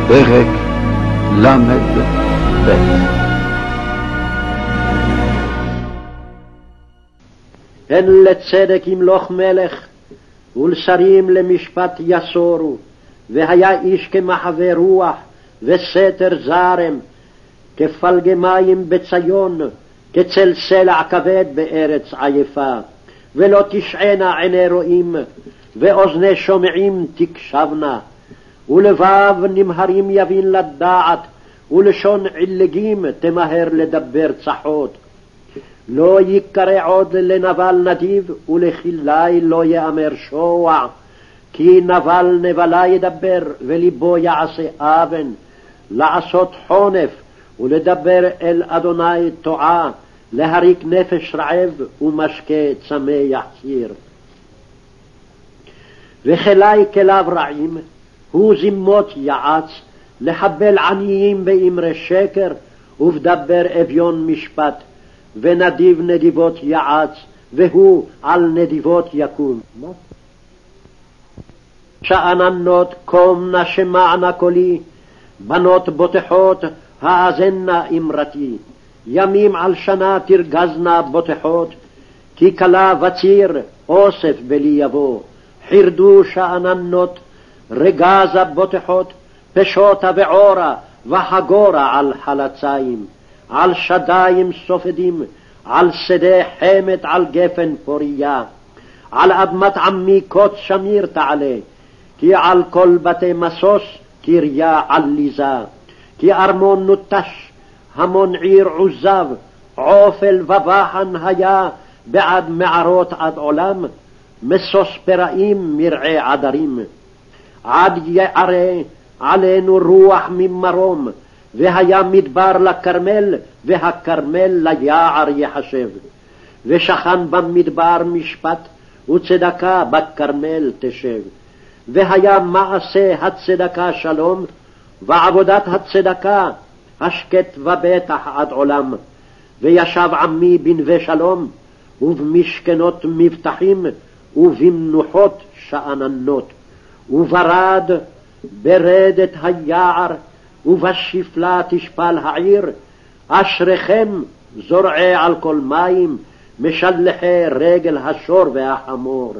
פרק ל"ב. הן לצדק ימלוך מלך, ולשרים למשפט יסורו, והיה איש כמחווה רוח, וסתר זרם, כפלגי מים בציון, כצל סלע כבד בארץ עייפה. ולא תשענה עיני רואים, ואוזני שומעים תקשבנה, ולבב נמהרים יבין לדעת, ולשון עילגים תמהר לדבר צחות. לא יקרא עוד לנבל נדיב, ולחילי לא יאמר שוע, כי נבל נבלה ידבר, וליבו יעשה אבן, לעשות חונף, ולדבר אל אדוני תועה, להריק נפש רעב, ומשקה צמא יחסיר. וכלי כליו רעים, הוא זימות יעץ, לחבל עניים באמרי שקר, ובדבר אביון משפט, ונדיב נדיבות יעץ, והוא על נדיבות יקום. שאננות קומנה שמענה קולי, בנות בוטחות האזנה אמרתי. ימים על שנה תרגזנה בוטחות, כי כלה וציר אוסף בלי יבוא. חירדו שאננות רגזה בוטחות, פשוטה ועורה וחגורה על חלציים, על שדיים סופדים, על שדה חמת, על גפן פוריה. על אדמת עמי קוץ שמיר תעלה, כי על כל בתי מסוס קריה עליזה. כי ארמון נוטש, המון עיר עוזב, עופל ובחן היה בעד מערות עד עולם, מסוס פראים מרעי עדרים. עד יערה עלינו רוח ממרום, והיה מדבר לכרמל, והכרמל ליער יחשב. ושכן במדבר משפט, וצדקה בכרמל תשב. והיה מעשה הצדקה שלום, ועבודת הצדקה השקט ובטח עד עולם. וישב עמי בנווה שלום, ובמשכנות מבטחים, ובמנוחות שאננות. וברד ברדת היער, ובשפלה תשפל העיר. אשריכם זורעי על כל מים, משלחי רגל השור והחמור.